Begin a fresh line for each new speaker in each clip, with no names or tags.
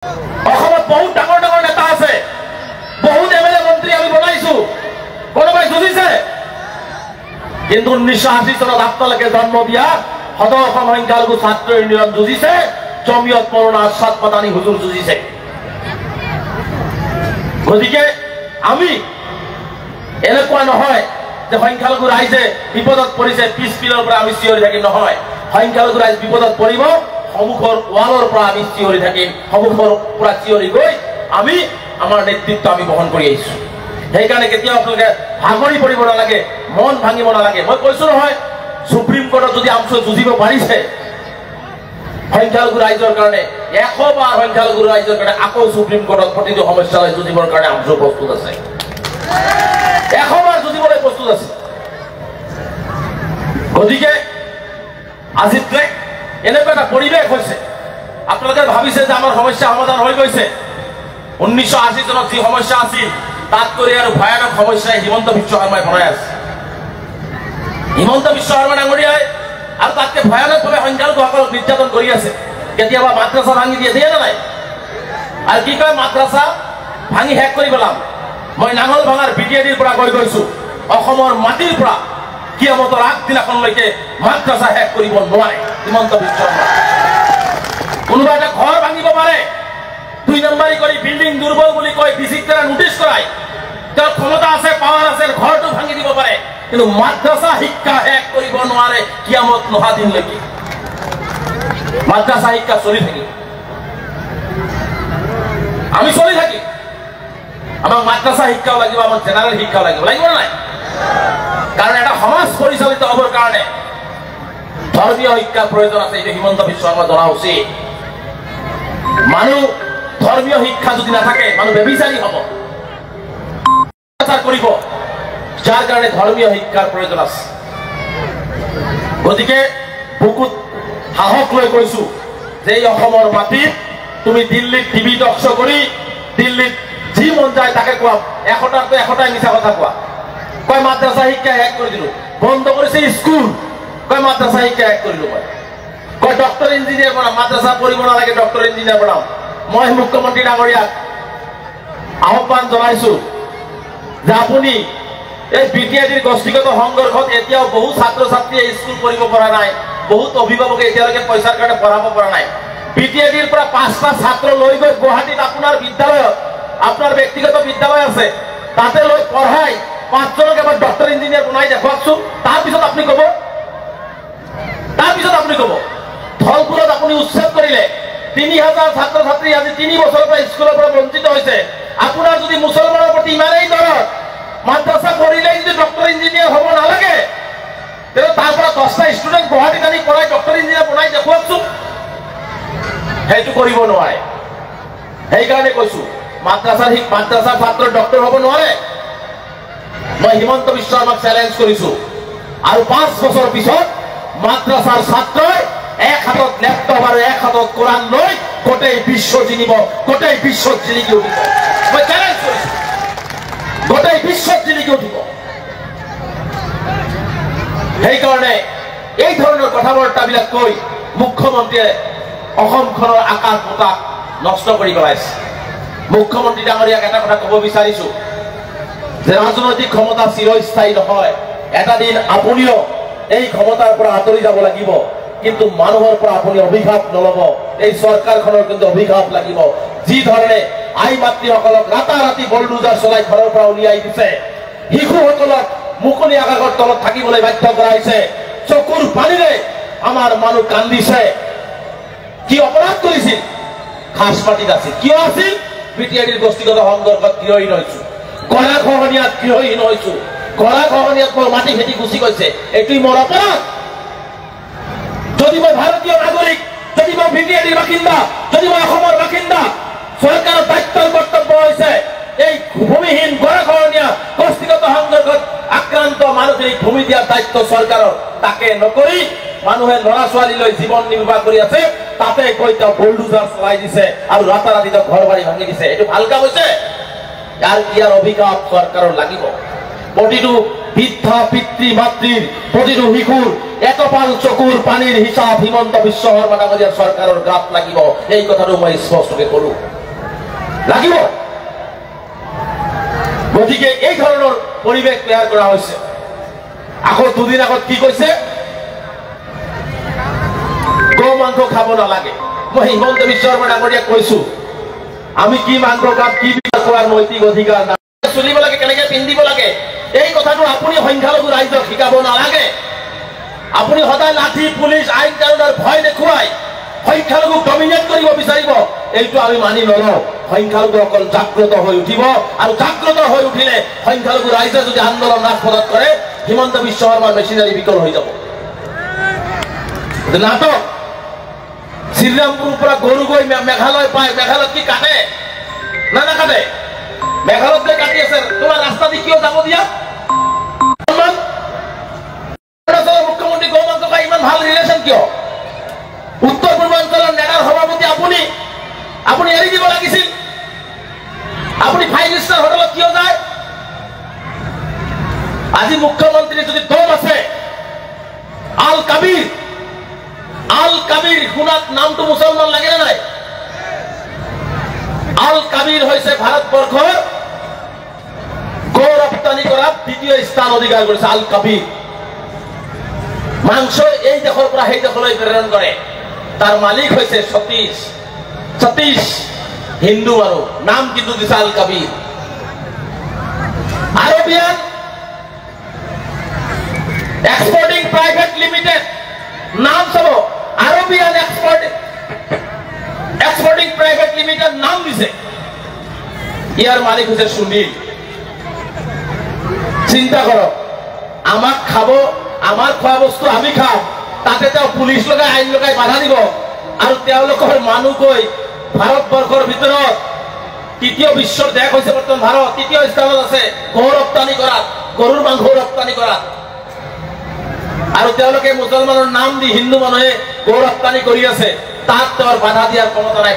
অসমত বহুত ডাঙৰ ডাঙৰ নেতা আছে, বহুত এমএলএ মন্ত্ৰী আমি বনাইছো, কোনোবাই যুঁজিছে। কিন্তু 1980 চনত আপোনালোকে জন্ম দিয়া সদৌ অসম সংখ্যালঘু ছাত্ৰ ইউনিয়ন যুঁজিছে, জমিয়ত মৌলানা আৰশ্বাদ মাদানী হুজুৰ যুঁজিছে। গতিকে আমি এনেকুৱা নহয় যে সংখ্যালঘু ৰাইজে বিপদত পৰিছে পিছ পিলৰ পৰা আমি চিঞৰি থাকিম, নহয়। সংখ্যালঘু ৰাইজ বিপদত পৰিব, সন্মুখৰ ৱালৰ পৰা আমি চিঞৰি থাকিম, সন্মুখৰ পৰা চিঞৰি গৈ আমি আমাৰ নেতৃত্ব আমি বহন কৰি আহিছো। সেইকাৰণে কেতিয়াও আপোনালোকে ভাগৰি পৰিব নালাগে, মন ভাঙিব নালাগে। মই কৈছো নহয়, সুপ্ৰিম কোৰ্টত যদি আমচু যুঁজিব পাৰিছে সংখ্যালঘু ৰাইজৰ কাৰণে, 100 বাৰ সংখ্যালঘু ৰাইজৰ কাৰণে আকৌ সুপ্ৰিম কোৰ্টত প্ৰতিটো সমস্যালৈ যুঁজিবৰ কাৰণে আমচু প্ৰস্তুত আছে, 100 বাৰ যুঁজিবলৈ প্ৰস্তুত আছে। গতিকে আজি এনেকুৱা এটা পৰিৱেশ হৈছে, আপোনালোকে ভাবিছে যে আমাৰ সমস্যা সমাধান হৈ গৈছে। 1980 চনত যি সমস্যা আছিল তাতকৈ আৰু ভয়ানক সমস্যাই হিমন্ত বিশ্ব শৰ্মাই বনাই আছে। হিমন্ত বিশ্ব শৰ্মা ডাঙৰীয়াই আৰু তাতকৈ ভয়ানকভাৱে সংখ্যালঘুসকলক নিৰ্যাতন কৰি আছে। কেতিয়াবা মাদ্ৰাছা ভাঙি দিয়ে নে নাই? আৰু কি কয়, মাদ্ৰাছা ভাঙি শেষ কৰি পেলাম। মই নাঙল ভাঙাৰ বিটিএডিৰ পৰা কৈ গৈছো, অসমৰ মাটিৰ পৰা কিয়ামতৰ আগদিনাখনলৈকে মাদ্ৰাছা শেষ কৰিব নোৱাৰে হিমন্ত বিশ্ব শৰ্মা। কোনোবা এটা ঘৰ ভাঙিব পাৰে, 2 নম্বৰী কৰি বিল্ডিং দুৰ্বল বুলি কৈ ডিচিক দ্বাৰা নোটিছ কৰাই, তেওঁৰ ক্ষমতা আছে, পাৱাৰ আছে, ঘৰটো ভাঙি দিব পাৰে, কিন্তু মাদ্ৰাছা শিক্ষা শেষ কৰিব নোৱাৰে কিয়ামত নহা দিনলৈকে। মাদ্ৰাছা শিক্ষা চলি থাকিব, আমি চলি থাকিম। আমাক মাদ্ৰাছা শিক্ষাও লাগিব, আমাক জেনাৰেল শিক্ষাও লাগিব, লাগিব নাই? কাৰণ এটা সমাজ পৰিচালিত হবৰ কাৰণে ধৰ্মীয় শিক্ষাৰ প্ৰয়োজন আছে। এইটো হিমন্ত বিশ্ব শৰ্মা জনা উচিত। মানুহ ধৰ্মীয় শিক্ষা যদি নাথাকে মানুহ বেবিচাৰী হ'ব, কৰিব, যাৰ কাৰণে ধৰ্মীয় শিক্ষাৰ প্ৰয়োজন আছে। গতিকে বুকুত সাহস লৈ কৈছো যে এই অসমৰ মাটিত তুমি দিল্লীত টিভি টক শ্ব' কৰি দিল্লীত যি মন যায় তাকে কোৱা, 100টাতো 100টাই মিছা কথা কোৱা। কয় মাদ্ৰাছা শিক্ষা শেষ কৰি দিলো, বন্ধ কৰিছে স্কুল, কয় মাদ্ৰাছা শিক্ষা শেষ কৰিলো। কয় ডক্টৰ ইঞ্জিনিয়াৰ বনাম, মাদ্ৰাছা পঢ়িব নালাগে, ডক্টৰ ইঞ্জিনিয়াৰ বনাম। মই মুখ্যমন্ত্ৰী ডাঙৰীয়াক আহ্বান জনাইছো যে আপুনি এই বিটিএডিৰ গোষ্ঠীগত সংঘৰ্ষত এতিয়াও বহু ছাত্ৰ ছাত্ৰীয়ে স্কুল পঢ়িব পৰা নাই, বহুত অভিভাৱকে এতিয়ালৈকে পইচাৰ কাৰণে পঢ়াব পৰা নাই। বিটিএডিৰ পৰা 5টা ছাত্ৰ লৈ গৈ গুৱাহাটীত আপোনাৰ বিদ্যালয়ত, আপোনাৰ ব্যক্তিগত বিদ্যালয় আছে, তাতে লৈ পঢ়াই 5জনক এবাৰ ডক্টৰ ইঞ্জিনিয়াৰ বনাই দেখুৱাকচোন। তাৰপিছত আপুনি ক'ব ধলপুৰত আপুনি উচ্ছেদ কৰিলে 3000 ছাত্ৰ ছাত্ৰী আজি 3 বছৰৰ পৰা স্কুলৰ পৰা বঞ্চিত হৈছে। আপোনাৰ যদি মুছলমানৰ প্ৰতি ইমানেই দৰদ, মাদ্ৰাছা পঢ়িলে যদি ডক্টৰ ইঞ্জিনিয়াৰ হ'ব নালাগে, তেন্তে তাৰ পৰা 10টা ষ্টুডেণ্ট গুৱাহাটীত আনি পঢ়াই ডক্টৰ ইঞ্জিনিয়াৰ বনাই দেখুৱাকচোন। সেইটো কৰিব নোৱাৰে। সেইকাৰণে কৈছো মাদ্ৰাছাৰ ছাত্ৰ ডক্টৰ হ'ব নোৱাৰে। মই হিমন্ত বিশ্ব শৰ্মাক চেলেঞ্জ কৰিছো, আৰু 5 বছৰ পিছত মাদ্ৰাছাৰ ছাত্ৰই এক হাতত লেপটপ আৰু এক হাতত কোৰাণ লৈ গোটেই বিশ্ব জিনিব, গোটেই বিশ্বত জিলিকি উঠিব। মই চেলেঞ্জ কৰিছো, গোটেই বিশ্বত জিলিকি উঠিব। সেইকাৰণে এই ধৰণৰ কথা বাৰ্তাবিলাক কৈ মুখ্যমন্ত্ৰীয়ে অসমখনৰ আকাশ বতাহ নষ্ট কৰি পেলাইছে। মুখ্যমন্ত্ৰী ডাঙৰীয়াক এটা কথা ক'ব বিচাৰিছো যে ৰাজনৈতিক ক্ষমতা চিৰস্থায়ী নহয়। এটা দিন আপুনিও এই ক্ষমতাৰ পৰা আঁতৰি যাব লাগিব, কিন্তু মানুহৰ পৰা আপুনি অভিশাপ নল'ব। এই চৰকাৰখনৰ কিন্তু অভিশাপ লাগিব। যি ধৰণে আই মাতৃসকলক ৰাতাৰাতি বলডুজাৰ চলাই ঘৰৰ পৰা উলিয়াই দিছে, শিশুসকলক মুকলি আকাশৰ তলত থাকিবলৈ বাধ্য কৰাইছে, চকুৰ পানীৰে আমাৰ মানুহ কান্দিছে। কি অপৰাধ কৰিছিল? খাস মাটিত আছিল। কিয় আছিল? বিটিএডিৰ গোষ্ঠীগত সংঘৰ্ষত গৃহহীন হৈছো, গৰাখহনীয়াত গৃহহীন হৈছো, গৰাখহনীয়াত মোৰ মাটি খেতি গুচি গৈছে। এইটোই মোৰ অপৰাধ। যদি মই ভাৰতীয় নাগৰিক, যদি মই বিটিএডিৰ বাসিন্দা, যদি মই অসমৰ বাসিন্দা, চৰকাৰৰ দায়িত্বৰ কৰ্তব্য হৈছে এই ভূমিহীন গৰাখহনীয়া গোষ্ঠীগত সংঘৰ্ষত আক্ৰান্ত মানুহখিনিক ভূমি দিয়াৰ দায়িত্ব চৰকাৰৰ। তাকে নকৰি মানুহে ল'ৰা ছোৱালীলৈ জীৱন নিৰ্বাহ কৰি আছে, তাতে গৈ তেওঁ বুলডুজাৰ চলাই দিছে আৰু ৰাতাৰাতি তেওঁ ঘৰ বাৰী ভাঙি দিছে। এইটো ভাল কাম হৈছে? ইয়াৰ অভিশাপ চৰকাৰৰ লাগিব। প্ৰতিটো বৃদ্ধা পিতৃ মাতৃৰ, প্ৰতিটো শিশুৰ একপাল চকুৰ পানীৰ হিচাপ হিমন্ত বিশ্ব শৰ্মা ডাঙৰীয়াৰ চৰকাৰৰ গাত লাগিব। এই কথাটো মই স্পষ্টকৈ কৰো, লাগিব। গতিকে এই ধৰণৰ পৰিৱেশ তৈয়াৰ কৰা হৈছে। আকৌ দুদিন আগত কি কৈছে, গো মাংস খাব নালাগে। মই হিমন্ত বিশ্ব শৰ্মা ডাঙৰীয়াক কৈছো, আমি কি মাংস খাম, কি খোৱাৰ নৈতিক অধিকাৰ নাই। চলিব লাগে, কেনেকে পিন্ধিব লাগে, এই কথাটো আপুনি সংখ্যালঘু ৰাইজক শিকাব নালাগে। আপুনি সদায় লাঠি পুলিচ আইন কানুনৰ ভয় দেখুৱাই সংখ্যালঘুক ডমিনেট কৰিব বিচাৰিব, এইটো আমি মানি নলওঁ। সংখ্যালঘুসকল জাগ্ৰত হৈ উঠিব, আৰু জাগ্ৰত হৈ উঠিলে সংখ্যালঘু ৰাইজে যদি আন্দোলন ৰাজপথত কৰে, হিমন্ত বিশ্ব শৰ্মাৰ মেচিনাৰী বিকল হৈ যাব। নাটক শ্ৰীৰামপুৰৰ পৰা গৰু গৈ মেঘালয় পায়, মেঘালয়ত কি কাটে না নাকাটে? মেঘালয়ত যে কাটি আছে, তোমাৰ ৰাস্তা দি কিয় যাব দিয়া? মুখ্যমন্ত্ৰী গৌ মাংস খাই ইমান ভাল ৰিলেশ্যন কিয়? উত্তৰ পূৰ্বাঞ্চলৰ নেতাৰ সভাপতি আপুনি এৰি দিব লাগিছিল। আপুনি 5 ষ্টাৰ হোটেলত কিয় যায়? আজি মুখ্যমন্ত্ৰী যদি দম আছে, আল কাবিৰ শুনাত নামটো মুছলমান লাগে নে নাই? আল কাবিৰ হৈছে ভাৰতবৰ্ষৰ গো ৰপ্তানি কৰাত 2য় স্থান অধিকাৰ কৰিছে। আল কাবিৰ মাংস এই দেশৰ পৰা সেই দেশলৈ প্ৰেৰণ কৰে। তাৰ মালিক হৈছে সতীশ হিন্দু মানুহ, নাম কিন্তু দিছে আল কাবিৰ। আৰবিয়ান এক্সপৰ্টিং প্ৰাইভেট লিমিটেড, নাম চাব, আৰবিয়ান এক্সপৰ্টিং প্ৰাইভেট লিমিটেড নাম দিছে। ইয়াৰ মালিক হৈছে সুনীল। চিন্তা কৰক, আমাক খাব, আমাৰ খোৱা বস্তু আমি খাম, তাতে তেওঁ পুলিচ লগাই আইন লগাই বাধা দিব, আৰু তেওঁলোকৰ মানুহ গৈ ভাৰতবৰ্ষৰ ভিতৰত 3য় বিশ্বৰ দেশ হৈছে বৰ্তমান ভাৰত, 3য় স্থানত আছে গো ৰপ্তানি কৰাত, গৰুৰ মাংস ৰপ্তানি কৰাত। আৰু তেওঁলোকে মুছলমানৰ নাম দি হিন্দু মানুহে গো ৰপ্তানি কৰি আছে, তাত তেওঁৰ বাধা দিয়াৰ ক্ষমতা নাই।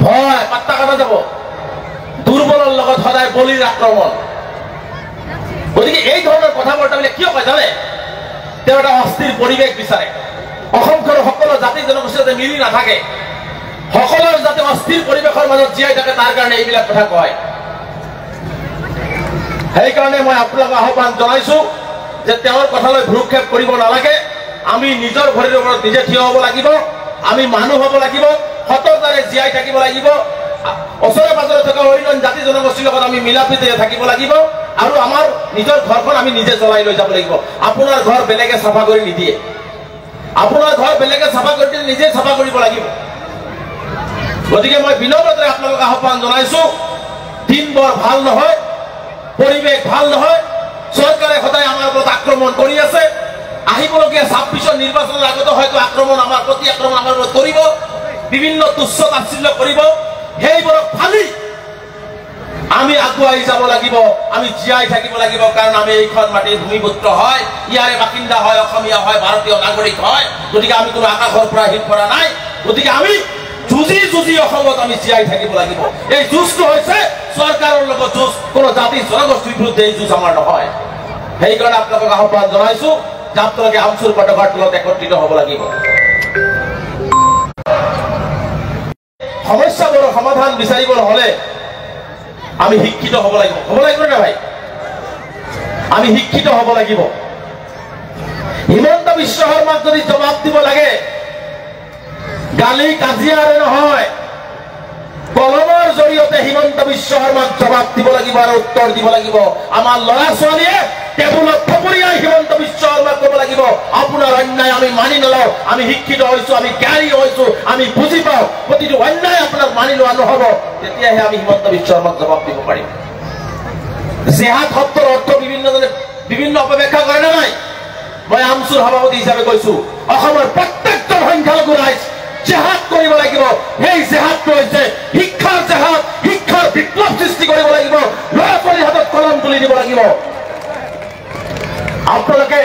ভয় পাত্তা কাটা যাব। দুৰ্বলৰ লগত সদায় বলিৰ আক্ৰমণ। গতিকে এই ধৰণৰ কথা বৰ্তাবিলাক কিয় কয় জানে? তেওঁ এটা অস্থিৰ পৰিৱেশ বিচাৰে। অসমখনৰ সকলো জাতি জনগোষ্ঠী যাতে মিলি নাথাকে, সকলোৰ যাতে অস্থিৰ পৰিৱেশৰ মাজত জীয়াই থাকে, তাৰ কাৰণে এইবিলাক কথা কয়। সেইকাৰণে মই আপোনালোকক আহ্বান জনাইছো যে তেওঁৰ কথালৈ ভ্ৰূক্ষেপ কৰিব নালাগে। আমি নিজৰ ভৰিৰ ওপৰত নিজে থিয় হ'ব লাগিব, আমি মানুহ হ'ব লাগিব, সততাৰে জীয়াই থাকিব লাগিব, ওচৰে পাজৰে থকা অন্য জাতি জনগোষ্ঠীৰ লগত আমি মিলা প্ৰীতিৰে থাকিব লাগিব, আৰু আমাৰ নিজৰ ঘৰখন আমি নিজে জ্বলাই লৈ যাব লাগিব। আপোনাৰ ঘৰ বেলেগে চাফা কৰি নিদিয়ে, আপোনাৰ ঘৰ বেলেগে চাফা কৰি দিলে নিজে চাফা কৰিব লাগিব। গতিকে মই বিনম্ৰতাৰে আপোনালোকক আহ্বান জনাইছো, দিন বৰ ভাল নহয়, পৰিৱেশ ভাল নহয়। চৰকাৰে সদায় আমাৰ ওপৰত আক্ৰমণ কৰি আছে। আহিবলগীয়া 26ৰ নিৰ্বাচনৰ আগতে হয়তো আক্ৰমণ আমাৰ ওপৰত কৰিব, বিভিন্ন তুচ্ছ তাচ্ছিল্য কৰিব। সেইবোৰক ফালি আমি আগুৱাই যাব লাগিব, আমি জীয়াই থাকিব লাগিব। কাৰণ আমি এইখন মাটিৰ ভূমিপুত্ৰ হয়, ইয়াৰে বাসিন্দা হয়, অসমীয়া হয়, ভাৰতীয় নাগৰিক হয়। গতিকে আমি কোনো আকাশৰ পৰা হিট কৰা নাই। গতিকে আমি যুঁজি অসমত আমি জীয়াই থাকিব লাগিব। এই যুঁজটো হৈছে চৰকাৰৰ লগত যুঁজ, কোনো জাতি জনগোষ্ঠীৰ বিৰুদ্ধে এই যুঁজ আমাৰ নহয়। সেইকাৰণে আপোনালোকক আহ্বান জনাইছো যে আপোনালোকে আমচুৰ পতাকাৰ তলত একত্ৰিত হ'ব লাগিব। সমস্যাবোৰৰ সমাধান বিচাৰিবলৈ হলে আমি শিক্ষিত হ'ব লাগিব না ভাই? আমি শিক্ষিত হ'ব লাগিব। হিমন্ত বিশ্ব শৰ্মাক যদি জবাব দিব লাগে, গালি কাজিয়াৰে নহয়, কলমৰ জৰিয়তে হিমন্ত বিশ্ব শৰ্মাক জবাব দিব লাগিব আৰু উত্তৰ দিব লাগিব। আমাৰ ল'ৰা ছোৱালীয়ে টেবুলত থপৰিয়াই হিমন্ত বিশ্ব শৰ্মাক ক'ব লাগিব, আপোনাৰ অন্যায় আমি মানি নলওঁ, আমি শিক্ষিত হৈছো, আমি জ্ঞানী হৈছো, আমি বুজি পাওঁ, প্ৰতিটো অন্যায় আপোনাক মানি লোৱা নহ'ব। তেতিয়াহে আমি হিমন্ত বিশ্ব শৰ্মাক জবাব দিব পাৰিম। জেহাদ শব্দৰ অৰ্থ বিভিন্ন অপব্যাখ্যা কৰে নে নাই? মই আমচুৰ সভাপতি হিচাপে কৈছো, অসমৰ প্ৰত্যেকজন সংখ্যালঘু ৰাইজ জেহাদ কৰিব লাগিব। সেই জেহাদটো হৈছে শিক্ষাৰ জেহাদ, শিক্ষাৰ বিপ্লৱ সৃষ্টি কৰিব লাগিব, ল'ৰা ছোৱালীৰ হাতত কলম তুলি দিব লাগিব। আপোনালোকে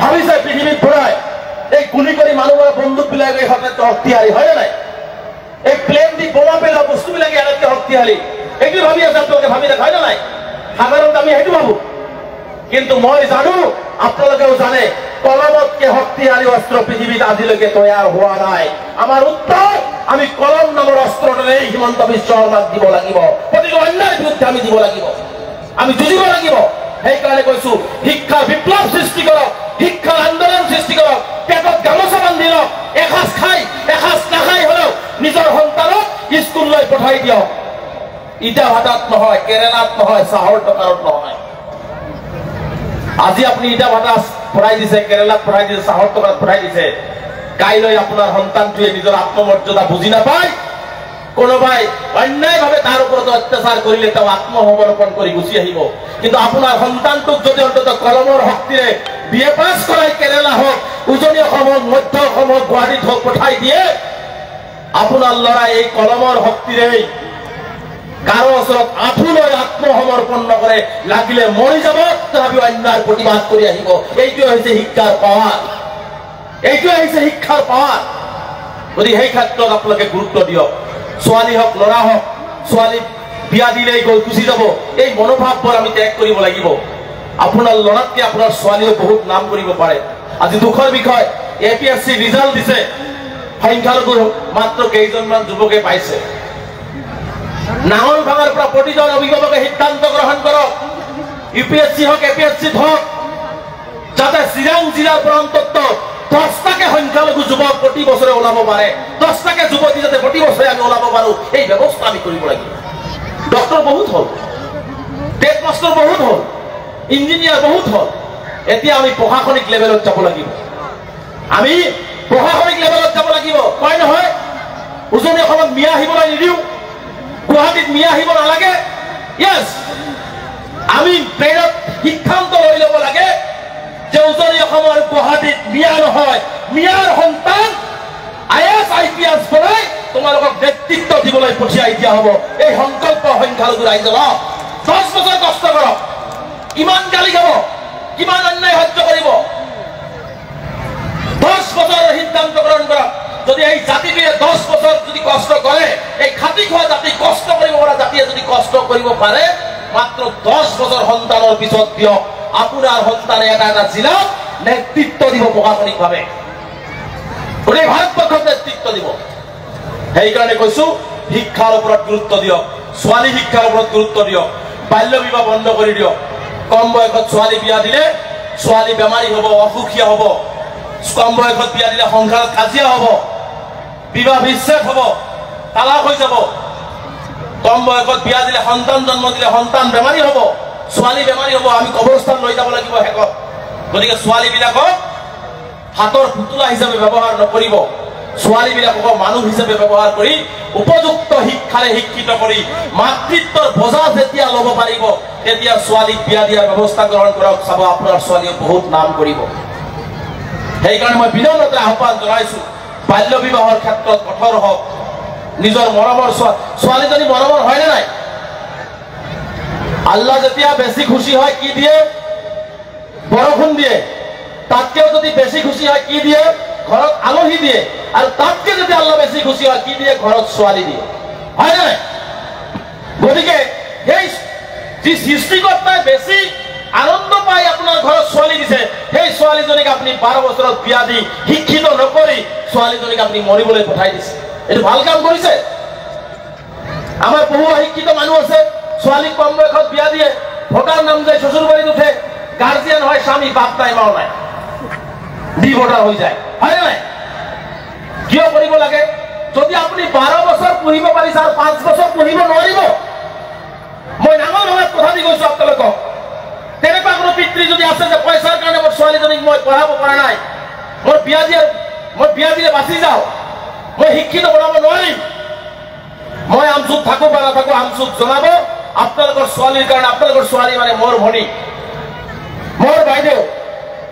ভাবিছে পৃথিৱীত ঘূৰাই এই গুলি কৰি মানুহবোৰে বন্দুক বিলাক এই সদায়তো শক্তিশালী হয় নে নাই? এই প্লেন দি বোমা পেলোৱা বস্তুবিলাকে আটাইতকৈ শক্তিশালী, এইটো ভাবি আছে আপোনালোকে, ভাবি দেখা হয় নে নাই? সাধাৰণতে আমি সেইটো ভাবো। কিন্তু মই জানো আপোনালোকেও জানে কলমতকে শক্তিশালী অস্ত্ৰ পৃথিৱীত আজিলৈকে তৈয়াৰ হোৱা নাই। আমাৰ উত্তৰ আমি কলম নামৰ অস্ত্ৰটোৰে হিমন্ত বিশ্ব শৰ্মাক দিব লাগিব, প্ৰতিটো অন্যায়ৰ বিৰুদ্ধে আমি দিব লাগিব, আমি যুঁজিব লাগিব। সেইকাৰণে কৈছো শিক্ষাৰ বিপ্লৱ সৃষ্টি কৰক, শিক্ষাৰ আন্দোলন সৃষ্টি কৰক, পেটত গামোচা বান্ধি লওক, এসাঁজ খাই এসাঁজ নাখাই হলেও নিজৰ সন্তানক স্কুললৈ পঠাই দিয়ক। ইটা ভাটাত নহয়, কেৰেলাত নহয়, চাহৰ দোকানত নহয়। আজি আপুনি ইটা ভাটা পঢ়াই দিছে, কেৰেলাত পঢ়াই দিছে, চাহৰ দোকানত পঢ়াই দিছে, কাইলৈ আপোনাৰ সন্তানটোৱে নিজৰ আত্মমৰ্যাদা বুজি নাপায়, কোনোবাই অন্যায়ভাৱে তাৰ ওপৰত অত্যাচাৰ কৰিলে তেওঁ আত্মসমৰ্পণ কৰি গুচি আহিব। কিন্তু আপোনাৰ সন্তানটোক যদি অন্তত কলমৰ শক্তিৰে BA পাছ কৰাই কেৰেলা হওক, উজনি অসম হওক, মধ্য অসম হওক, গুৱাহাটীত হওক পঠাই দিয়ে, আপোনাৰ ল'ৰাই এই কলমৰ শক্তিৰে কাৰো ওচৰত আঁঠু লৈ আত্মসমৰ্পণ নকৰে, লাগিলে মৰি যাব, তথাপিও অন্যায়ৰ প্ৰতিবাদ কৰি আহিব। এইটোৱে হৈছে শিক্ষাৰ পাৱাৰ, এইটোৱে হৈছে শিক্ষাৰ পাৱাৰ। গতিকে সেই ক্ষেত্ৰত আপোনালোকে গুৰুত্ব দিয়ক। ছোৱালী হওক ল'ৰা হওক, ছোৱালী বিয়া দিলেই গৈ গুচি যাব, এই মনোভাৱবোৰ আমি ত্যাগ কৰিব লাগিব। আপোনাৰ ল'ৰাতকে আপোনাৰ ছোৱালীও বহুত নাম কৰিব পাৰে। আজি দুখৰ বিষয়, APSC ৰিজাল্ট দিছে, সংখ্যালঘু মাত্ৰ কেইজনমান যুৱকে পাইছে। নাঙল ভাঙাৰ পৰা প্ৰতিজন অভিভাৱকে সিদ্ধান্ত গ্ৰহণ কৰক, UPSC হওক APSC হওক, যাতে চিৰাং জিলাৰ পৰা অন্তত 10টাকে সংখ্যালঘু যুৱক প্ৰতি বছৰে ওলাব পাৰে, 10টাকে যুৱতী যাতে প্ৰতি বছৰে আমি ওলাব পাৰো, এই ব্যৱস্থা আমি কৰিব লাগিব। ডক্টৰ বহুত হল, টেট মাষ্টৰ বহুত হল, ইঞ্জিনিয়াৰ বহুত হল, এতিয়া আমি প্ৰশাসনিক লেভেলত যাব লাগিব। আমি প্ৰশাসনিক লেভেলত যাব লাগিব। কয় নহয় উজনি অসমত মিয়া আহিবলৈ নিদিওঁ, গুৱাহাটীত মিয়া আহিব নালাগে। ইয়েছ, আমি ব্ৰেইনত সিদ্ধান্ত লৈ ল'ব লাগে যে উজনি অসমৰ গুৱাহাটীত মিয়া নহয়, মিয়াৰ সন্তান IAS IPS বনাই তোমালোকক নেতৃত্ব দিবলৈ পঠিয়াই দিয়া হ'ব। এই সংকল্প সংখ্যালঘু ৰাইজে লওক, 10 বছৰ কষ্ট কৰক, কিমান গালি খাব, কিমান অন্যায় সহ্য কৰিব, 10 বছৰৰ সিদ্ধান্ত গ্ৰহণ কৰক। যদি এই জাতিটোৱে 10 বছৰ যদি কষ্ট কৰে, এই খাটি খোৱা জাতি, কষ্ট কৰিব পৰা জাতিয়ে যদি কষ্ট কৰিব পাৰে, মাত্ৰ 10 বছৰ সন্তানৰ পিছত দিয়ক, আপোনাৰ সন্তানে এটা এটা জিলাত নেতৃত্ব দিব প্ৰশাসনিকভাৱে, গোটেই ভাৰতবৰ্ষত নেতৃত্ব দিব। সেইকাৰণে কৈছো শিক্ষাৰ ওপৰত গুৰুত্ব দিয়ক, ছোৱালী শিক্ষাৰ ওপৰত গুৰুত্ব দিয়ক, বাল্য বিবাহ বন্ধ কৰি দিয়ক। কম বয়সত ছোৱালী বিয়া দিলে ছোৱালী বেমাৰী হ'ব, অসুখীয়া হ'ব, কম বয়সত বিয়া দিলে সংসাৰত কাজিয়া হ'ব, বিবাহ বিচ্ছেদ হ'ব, তালাক হৈ যাব। কম বয়সত বিয়া দিলে, সন্তান জন্ম দিলে সন্তান বেমাৰী হ'ব, ছোৱালী বেমাৰী হ'ব, আমি কবৰস্থান লৈ যাব লাগিব শেষত। গতিকে ছোৱালীবিলাকক হাতৰ পুতলা হিচাপে ব্যৱহাৰ নকৰিব, ছোৱালীবিলাকক মানুহ হিচাপে ব্যৱহাৰ কৰি উপযুক্ত শিক্ষাৰে শিক্ষিত কৰি মাতৃত্বৰ বজা যেতিয়া ল'ব পাৰিব, তেতিয়া ছোৱালীক বিয়া দিয়াৰ ব্যৱস্থা গ্ৰহণ কৰক। চাব আপোনাৰ ছোৱালীয়ে বহুত নাম কৰিব। সেইকাৰণে মই বিনম্ৰতাৰে আহ্বান জনাইছো, বাল্য বিবাহৰ ক্ষেত্ৰত কঠোৰ হওক। নিজৰ মৰমৰ ছোৱালীজনী মৰমৰ হয়নে নাই? আল্লাহ যেতিয়া বেছি খুশি হয় কি দিয়ে? বৰষুণ দিয়ে। তাতকেও যদি বেছি খুশি হয় কি দিয়ে? ঘৰত আলহী দিয়ে। আৰু তাতকে যদি আল্লাহ বেছি খুশি হয় কি দিয়ে? ঘৰত ছোৱালী দিয়ে, হয়নে নাই? গতিকে সেই যি সৃষ্টিকৰ্তাই বেছি আনন্দ পাই আপোনাৰ ঘৰত ছোৱালী দিছে, সেই ছোৱালীজনীক আপুনি 12 বছৰত বিয়া দি শিক্ষিত নকৰি ছোৱালীজনীক আপুনি মৰিবলৈ পঠাই দিছে। এইটো ভাল কাম কৰিছে। আমাৰ বহু অশিক্ষিত মানুহ আছে, ছোৱালীক কম বয়সত বিয়া দিয়ে, ভোটাৰ নাম যায়, শ্বশুৰ বাৰীত উঠে, গাৰ্জিয়ান হয় স্বামী, বাপ নাই মাও নাই, ডিভোটাৰ হৈ যায়, হয় নাই? কিয় কৰিব লাগে? যদি আপুনি 12 বছৰ পঢ়িব পাৰিছে আৰু 5 বছৰ পঢ়িব নোৱাৰিব, মই ডাঙৰ ভাৱে কথা দি গৈছো আপোনালোকক। তেনেকুৱা কোনো পিতৃ যদি আছে যে পইচাৰ কাৰণে মোৰ ছোৱালীজনীক মই পঢ়াব পৰা নাই, মই বিয়া দিলে বাচি যাওঁ, মই শিক্ষিত বনাব নোৱাৰিম, মই আমচুক থাকো বা নাথাকো, আমচুক জনাব আপোনালোকৰ ছোৱালীৰ কাৰণে। আপোনালোকৰ ছোৱালী মানে মোৰ ভনী, মোৰ বাইদেউ।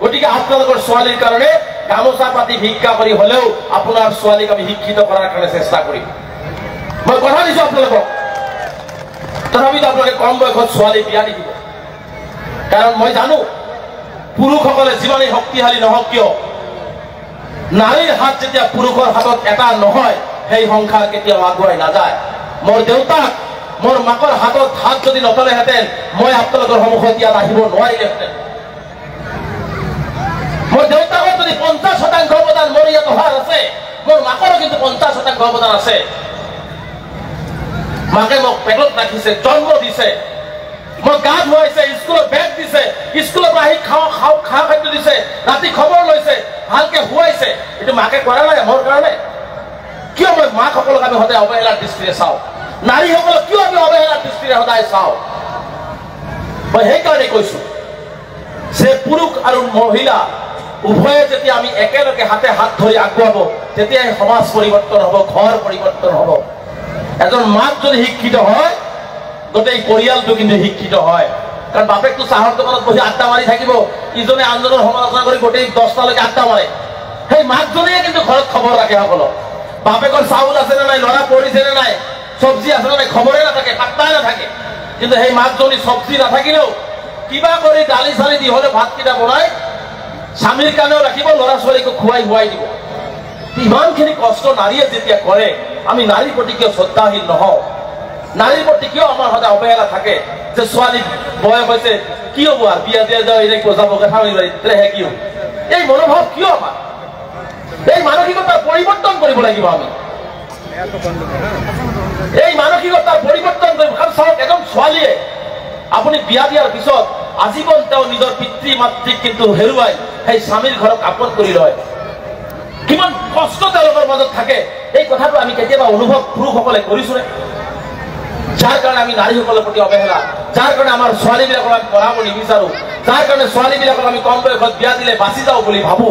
গতিকে আপোনালোকৰ ছোৱালীৰ কাৰণে গামোচা পাতি ভিক্ষা কৰি হলেও আপোনাৰ ছোৱালীক আমি শিক্ষিত কৰাৰ কাৰণে চেষ্টা কৰিম। মই কথা দিছো আপোনালোকক। তথাপিতো আপোনালোকে কম বয়সত ছোৱালী বিয়া নিদিব, কাৰণ মই জানো পুৰুষসকলে যিমানেই শক্তিশালী নহওক কিয়, নাৰীৰ হাত যেতিয়া পুৰুষৰ হাতত এটা নহয়, সেই সংসাৰ কেতিয়াও আগুৱাই নাযায়। মোৰ দেউতাক, মোৰ মাকৰ হাতত হাত যদি নথলেহেঁতেন, মই আপোনালোকৰ সন্মুখত ইয়াত আহিব নোৱাৰিলেহেঁতেন। মোৰ দেউতাকৰ যদি 50% অৱদান মোৰ ইয়াত অহাৰ আছে, মোৰ মাকৰো কিন্তু 50% অৱদান আছে। মাকে মোক পেটত ৰাখিছে, জন্ম দিছে, মোক গা ধুৱাইছে, স্কুলত বেগ দিছে, স্কুলৰ পৰা আহি খা খাদ্য দিছে, ৰাতি খবৰ লৈছে, ভালকে শুৱাইছে। এইটো মাকে কৰা নাই মোৰ কাৰণে? কিয় মই মাকসকলক আমি সদায় অৱহেলাৰ দৃষ্টিৰে চাওঁ? নাৰীসকলক কিয় আমি অৱহেলাৰ দৃষ্টিৰে সদায় চাওঁ? মই সেইকাৰণে কৈছো যে পুৰুষ আৰু মহিলা উভয়ে যেতিয়া আমি একেলগে হাতে হাত ধৰি আগুৱাব, তেতিয়াই সমাজ পৰিৱৰ্তন হ'ব, ঘৰ পৰিৱৰ্তন হ'ব। এজন মাক যদি শিক্ষিত হয়, গোটেই পৰিয়ালটো কিন্তু শিক্ষিত হয়। কাৰণ বাপেকটো চাহৰ দোকানত বহি আড্ডা মাৰি থাকিব, ইজনে আনজনৰ সমালোচনা কৰি গোটেই 10টালৈকে আড্ডা মাৰে। সেই মাকজনীয়ে কিন্তু ঘৰত খবৰ ৰাখে সকলো। বাপেকৰ চাউল আছে নে নাই, ল'ৰা পঢ়িছে নে নাই, চব্জি আছে নে নাই, খবৰে নাথাকে, পাত্তাই নাথাকে। কিন্তু সেই মাকজনী চব্জি নাথাকিলেও কিবা কৰি দালি চালি দি হলে ভাতকেইটা বনাই স্বামীৰ কাৰণেও ৰাখিব, ল'ৰা ছোৱালীকো খুৱাই শুৱাই দিব। ইমানখিনি কষ্ট নাৰীয়ে যেতিয়া কৰে, আমি নাৰীৰ প্ৰতি কিয় শ্ৰদ্ধাশীল নহওঁ? নাৰীৰ প্ৰতি কিয় আমাৰ সদায় অৱহেলা থাকে? যে ছোৱালী বয়স হৈছে, কি হব আৰু বিয়া দিয়া যাওঁ, এনেকৈ যাব হে কি হব? এই মনোভাৱ কিয় আমাৰ? এই মানসিকতাৰ পৰিৱৰ্তন কৰিব লাগিব আমি। এই মানসিকতাৰ পৰিৱৰ্তন কৰিব। কাৰণ চাওক, এজন ছোৱালীয়ে আপুনি বিয়া দিয়াৰ পিছত আজীৱন তেওঁ নিজৰ পিতৃ মাতৃক কিন্তু হেৰুৱাই সেই স্বামীৰ ঘৰক আপন কৰি লয়। কিমান কষ্ট তেওঁলোকৰ মাজত থাকে, এই কথাটো আমি কেতিয়াবা অনুভৱ পুৰুষসকলে কৰিছোনে? যাৰ কাৰণে আমি নাৰীসকলৰ প্ৰতি অৱহেলা, যাৰ কাৰণে আমাৰ ছোৱালীবিলাকক আমি পঢ়াব নিবিচাৰো, যাৰ কাৰণে ছোৱালীবিলাকক আমি কম বয়সত বিয়া দিলে বাচি যাওঁ বুলি ভাবো।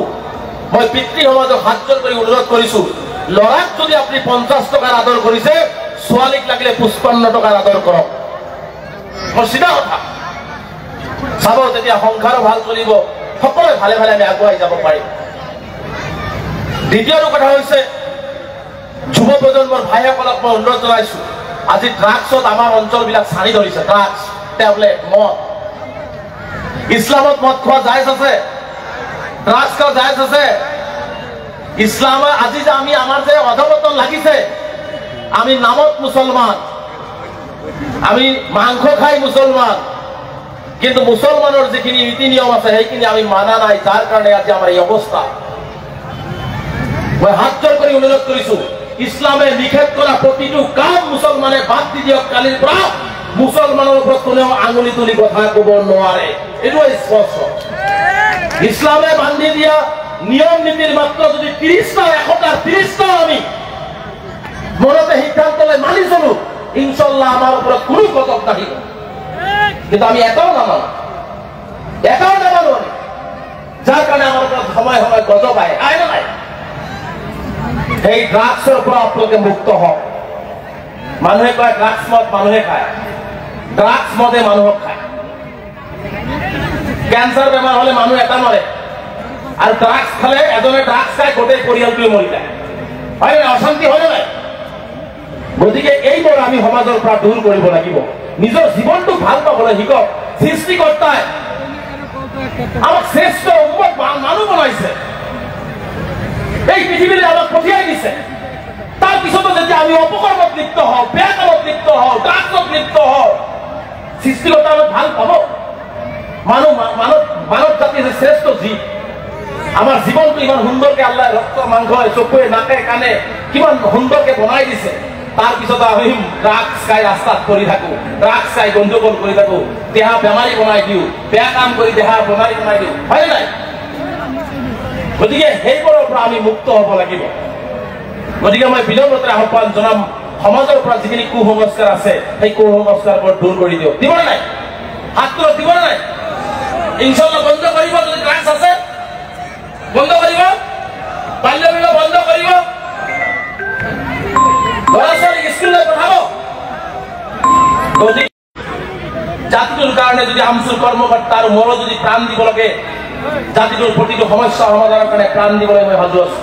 মই পিতৃ সমাজক হাত জোৰ কৰি অনুৰোধ কৰিছো, ল'ৰাক যদি আপুনি 50 টকাৰ আদৰ কৰিছে, ছোৱালীক লাগিলে 55 টকাৰ আদৰ কৰক। মোৰ চিধা কথা। চাব, তেতিয়া সংসাৰো ভাল চলিব, সকলোৱে ভালে ভালে আমি আগুৱাই যাব পাৰিম। দ্বিতীয়টো কথা হৈছে, যুৱ প্ৰজন্মৰ ভাইসকলক মই অনুৰোধ জনাইছো, আজি ড্ৰাগছত আমাৰ অঞ্চলবিলাক ছানি ধৰিছে। ড্ৰাগছ, টেবলেট, মদ। ইছলামত মদ খোৱা জায়েজ আছে, ড্ৰাগছ খোৱা জায়েজ আছে। ইছলামে আজি যে আমাৰ যে অধপতন লাগিছে, আমি নামত মুছলমান, আমি মাংস খাই মুছলমান, কিন্তু মুছলমানৰ যিখিনি নীতি নিয়ম আছে সেইখিনি আমি মানা নাই, যাৰ কাৰণে আজি আমাৰ এই অৱস্থা। মই হাত জোৰ কৰি অনুৰোধ কৰিছো, ইছলামে নিষেধ কৰা প্ৰতিটো কাম মুছলমানে বাদ দি দিয়ক। কালিৰ পৰা মুছলমানৰ ওপৰত কোনেও আঙুলি তুলি কথা কব নোৱাৰে, এইটো স্পষ্ট। ইছলামে বান্ধি দিয়া নিয়ম নীতিৰ মাত্ৰ যদি 30টা 130টা আমি মনতে সিদ্ধান্ত লৈ মানি চলো, ইনশাল্লাহ আমাৰ ওপৰত কোনো গজব নাহিব। কিন্তু আমি এটাও নামানো, যাৰ কাৰণে আমাৰ ওপৰত সময় সময় গজব আহে। আহে না নাই? এই ড্ৰাগছৰ পৰা আপোনালোকে মুক্ত হওক। মানুহে কয় ড্ৰাগছ মদ মানুহে খায়, ড্ৰাগছ মদে মানুহক খায়। কেঞ্চাৰ বেমাৰ হলে মানুহ এটা মৰে, আৰু ড্ৰাগছ খালে এজনে ড্ৰাগছ খাই গোটেই পৰিয়ালটোৱে মৰি যায়। হয় না? অশান্তি হয় নাই? গতিকে এইবোৰ আমি সমাজৰ পৰা দূৰ কৰিব লাগিব। নিজৰ জীৱনটো ভাল পাবলৈ শিকক। সৃষ্টিকৰ্তাই আমাক শ্ৰেষ্ঠ মানুহ বনাইছে, এই পৃথিৱীলৈ আমাক পঠিয়াই দিছে। তাৰ পিছতো যেতিয়া আমি অপকৰ্মত লিপ্ত হওঁ, বেয়া কামত লিপ্ত হওঁ, ড্ৰাগছত লিপ্ত হওঁ, সৃষ্টিকৰ্তা আমাক ভাল পাব? মানৱ জাতি যে শ্ৰেষ্ঠ জীৱ, আমাৰ জীৱনটো ইমান সুন্দৰকে আল্লাহ ৰক্ত মাংস চকুৱে নাকে কাণে কিমান সুন্দৰকে বনাই দিছে। তাৰ পিছত আমি ড্ৰাগছ খাই ৰাস্তাত পৰি থাকো, ড্ৰাগছ খাই গণ্ডগোল কৰি থাকো, দেহা বেমাৰী বনাই দিওঁ, বেয়া কাম কৰি দেহা বেমাৰী বনাই দিওঁ। হয় নাই? গতিকে সেইবোৰৰ পৰা আমি মুক্ত হ'ব লাগিব। গতিকে মই বিনম্ৰতাৰে আহ্বান জনাম, সমাজৰ পৰা যিখিনি কুসংস্কাৰ আছে সেই কুসংস্কাৰবোৰ দূৰ কৰি দিয়ক। দিবনে নাই? হাত তলত দিবনে নাই? ইনশাল্লাহ বন্ধ কৰিব। যদি ড্ৰাগছ আছে বন্ধ কৰিব, বাল্য বিবাহ বন্ধ কৰিব, ল'ৰা ছোৱালীক স্কুললৈ পঠাব। গতিকে জাতিটোৰ কাৰণে যদি আমচুৰ কৰ্মকৰ্তা আৰু মোৰো যদি প্ৰাণ দিব লাগে, জাতিটোৰ প্ৰতিটো সমস্যা সমাধানৰ কাৰণে প্ৰাণ দিবলৈ মই সাজু আছো।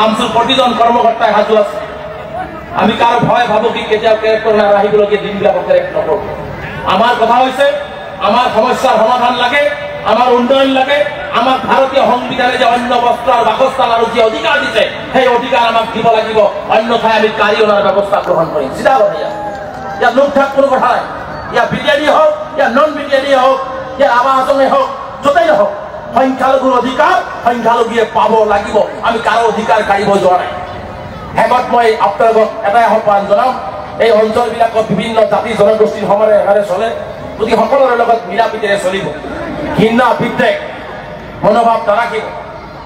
আমচুৰ প্ৰতিজন কৰ্মকৰ্তাই সাজু আছে। আমি কাৰো ভয় ভাবো কি কেতিয়াও কেৰেক্টাৰ আহিবলগীয়া দিনবিলাকক কেৰেক্ট নকৰো। আমাৰ কথা হৈছে, আমাৰ সমস্যাৰ সমাধান লাগে, আমাৰ উন্নয়ন লাগে। আমাক ভাৰতীয় সংবিধানে যে অন্য বস্ত্ৰ আৰু বাসস্থান আৰু যি অধিকাৰ দিছে সেই অধিকাৰ আমাক দিব লাগিব, অন্যথায় আমি গাড়ী অনাৰ ব্যৱস্থা গ্ৰহণ কৰিম। চিধা কথা। ইয়াত লোক ঠাক কোনো কথা নাই। ইয়াত বিৰিয়ানী হওক, ইয়াত নন বিৰিয়ানী হওক, ইয়াত আৱাস আঁচনি হওক, য'তেই হওক, সংখ্যালঘুৰ অধিকাৰ সংখ্যালঘুৱে পাব লাগিব। আমি কাৰো অধিকাৰ কাঢ়িব যোৱা নাই। শেষত মই আপোনালোকক এটাই আহ্বান জনাম, এই অঞ্চলবিলাকত বিভিন্ন জাতি জনগোষ্ঠীৰ সমানে চলে, গতিকে সকলোৰে লগত মিলা প্ৰীতিৰে চলিব, ঘৃণা বিদ্বেষ মনোভাৱ নাৰাখিব।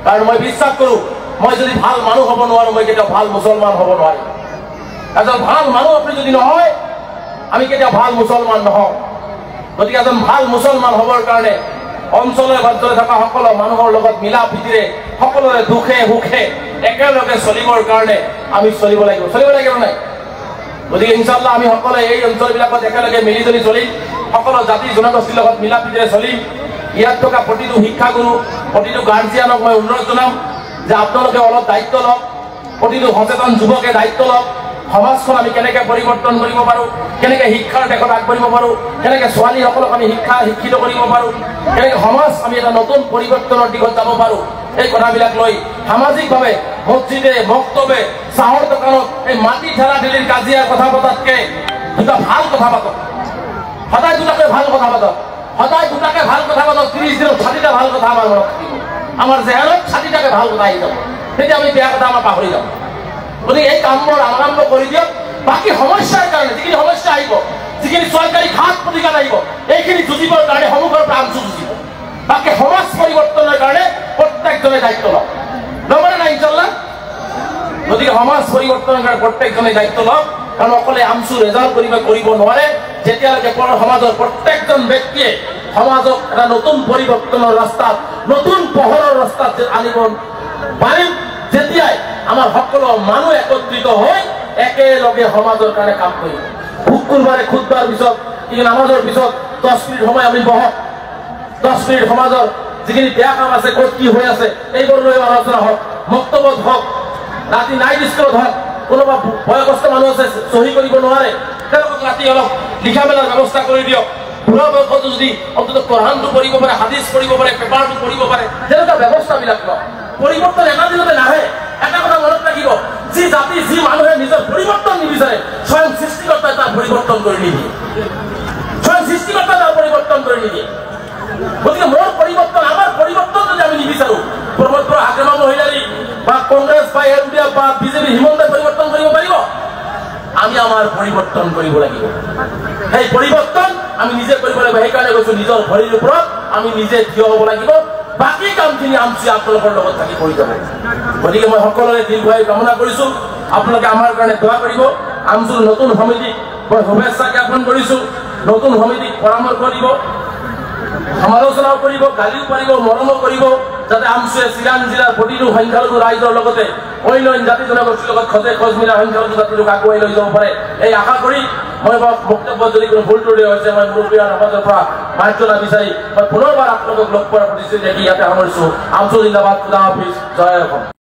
কাৰণ মই বিশ্বাস কৰোঁ, মই যদি ভাল মানুহ হ'ব নোৱাৰোঁ, মই কেতিয়াও ভাল মুছলমান হ'ব নোৱাৰিম। এজন ভাল মানুহ আপুনি যদি নহয়, আমি কেতিয়াও ভাল মুছলমান নহওঁ। গতিকে এজন ভাল মুছলমান হ'বৰ কাৰণে অঞ্চলে অঞ্চলে থকা সকলো মানুহৰ লগত মিলা প্ৰীতিৰে সকলোৰে দুখে সুখে একেলগে চলিবৰ কাৰণে আমি চলিব লাগিব নাই? গতিকে ইনশাআল্লাহ আমি সকলোৱে এই অঞ্চলবিলাকত একেলগে মিলিজুলি চলিম, সকলো জাতি জনগোষ্ঠীৰ লগত মিলা প্ৰীতিৰে চলিম। ইয়াত থকা প্ৰতিটো শিক্ষাগুৰু, প্ৰতিটো গাৰ্জিয়ানক মই অনুৰোধ জনাম যে আপোনালোকে অলপ দায়িত্ব লওক, প্ৰতিটো সচেতন যুৱকে দায়িত্ব লওক। সমাজখন আমি কেনেকৈ পৰিৱৰ্তন কৰিব পাৰোঁ, কেনেকৈ শিক্ষাৰ দেশত আগবাঢ়িব পাৰোঁ, কেনেকৈ ছোৱালীসকলক আমি শিক্ষিত কৰিব পাৰোঁ, কেনেকৈ সমাজ আমি এটা নতুন পৰিৱৰ্তনৰ দিশত যাব পাৰোঁ, এই কথাবিলাক লৈ সামাজিকভাৱে মছজিদে মক্তবে চাহৰ দোকানত এই মাটি ঠেলাঠেলিৰ কাজিয়াৰ কথা পতাতকৈ দুটা ভাল কথা পাতক। সদায় দুটাকে ভাল কথা পাতক, সদায় দুটাকে ভাল কথা পাতক। 30 দিনত 60টা ভাল কথা আমাৰ মনত থাকিব, আমাৰ জেহেনত 60টাকে ভাল কথা আহি যাব। তেতিয়া আমি বেয়া কথা আমাৰ পাহৰি যাম। গতিকে এই কামবোৰ আৰম্ভ কৰি দিয়ক। বাকী সমস্যাৰ কাৰণে যিখিনি সমস্যা আহিব, যিখিনি চৰকাৰী ঘাট প্ৰতিঘাত আহিব, এইখিনি যুঁজিবৰ কাৰণে সন্মুখৰ পৰা আনচু যুঁজিব। বাকী সমাজ পৰিৱৰ্তনৰ কাৰণে প্ৰত্যেকজনে দায়িত্ব লওক, ল'বনে নাই ইনশাআল্লাহ? গতিকে সমাজ পৰিৱৰ্তনৰ কাৰণে প্ৰত্যেকজনে দায়িত্ব লওক। কাৰণ অকলে আমচু ৰেজাল্ট কৰিব নোৱাৰে। যেতিয়ালৈকে সমাজৰ প্ৰত্যেকজন ব্যক্তিয়ে সমাজক এটা নতুন পৰিৱৰ্তনৰ ৰাস্তাত, নতুন পোহৰৰ ৰাস্তাত আনিব পাৰিম, যেতিয়াই আমাৰ সকলো মানুহ একত্ৰিত হৈ একেলগে সমাজৰ কাৰণে কাম কৰিব। শুকুৰবাৰে খুতবাৰ পিছত, নামাজৰ পিছত 10 মিনিট সময় আমি বহক, 10 মিনিট সমাজৰ যিখিনি বেয়া কাম আছে, ক'ত কি হৈ আছে, এইবোৰ লৈ আলোচনা হওক, মক্তবত হওক, ৰাতি নাইট স্কুলত হওক। কোনোবা বয়সস্থ মানুহ আছে চহী কৰিব নোৱাৰে, তেওঁলোকক ৰাতি অলপ লিখা মেলাৰ ব্যৱস্থা কৰি দিয়ক। বুঢ়া বয়সতো যদি অন্ততঃ কোৰানটো পঢ়িব পাৰে, হাদিছ পঢ়িব পাৰে, পেপাৰটো পঢ়িব পাৰে, তেনেকুৱা ব্যৱস্থাবিলাক লওক। পৰিৱৰ্তন এটা দিনতে নাহে। এটা কথা মনত ৰাখিব, যি জাতি যি মানুহে নিজৰ পৰিৱৰ্তন নিবিচাৰে, স্বয়ং সৃষ্টিকৰ্তাই তাৰ পৰিৱৰ্তন কৰি নিদিয়ে, স্বয়ং সৃষ্টিকৰ্তাই তাৰ পৰিৱৰ্তন কৰি নিদিয়ে। গতিকে মোৰ পৰিৱৰ্তন, আমাৰ পৰিৱৰ্তন যদি আমি নিবিচাৰোঁ, প্ৰমোদ বৰা, হাগ্ৰামা মহিলাৰী বা কংগ্ৰেছ বা এনডিএ বা বিজেপি হিমন্তই পৰিৱৰ্তন কৰিব পাৰিব? আমি আমাৰ পৰিৱৰ্তন কৰিব লাগিব। সেই পৰিৱৰ্তন আমি নিজে কৰিব লাগিব। সেইকাৰণে কৈছোঁ, নিজৰ ভৰিৰ ওপৰত আমি নিজে থিয় হ'ব লাগিব। বাকী কামখিনি আমচি আপোনালোকৰ লগত থাকি কৰি যাব। গতিকে মই সকলোৰে দীৰ্ঘায়ু কামনা কৰিছোঁ। আপোনালোকে আমাৰ কাৰণে দোৱা কৰিব। আমচুৰ নতুন সমিতিক মই শুভেচ্ছা জ্ঞাপন কৰিছোঁ। নতুন সমিতিক পৰামৰ্শ দিব, সমালোচনাও কৰিব, গালিও পাৰিব, মৰমো কৰিব, যাতে আমচুৱে চিৰাং জিলাৰ প্ৰতিটো সংখ্যালঘু ৰাইজৰ লগতে অন্য জাতি জনগোষ্ঠীৰ লগত খোজ মিলা সংখ্যালঘু জাতিটোক আগুৱাই লৈ যাব পাৰে, এই আশা কৰি মই বক্তব্য যদি কোনো ভুল ত্ৰুটি হৈছে, মই মুৰব্বীৰ সমাজৰ পৰা মাৰ্জনা বিচাৰি মই পুনৰবাৰ আপোনালোকক লগ পোৱাৰ প্ৰতিশ্ৰুতি দেখি ইয়াতে সামৰিছোঁ। আমচু জিন্দাবাদ, খুদা হাফিজ, জয় অসম।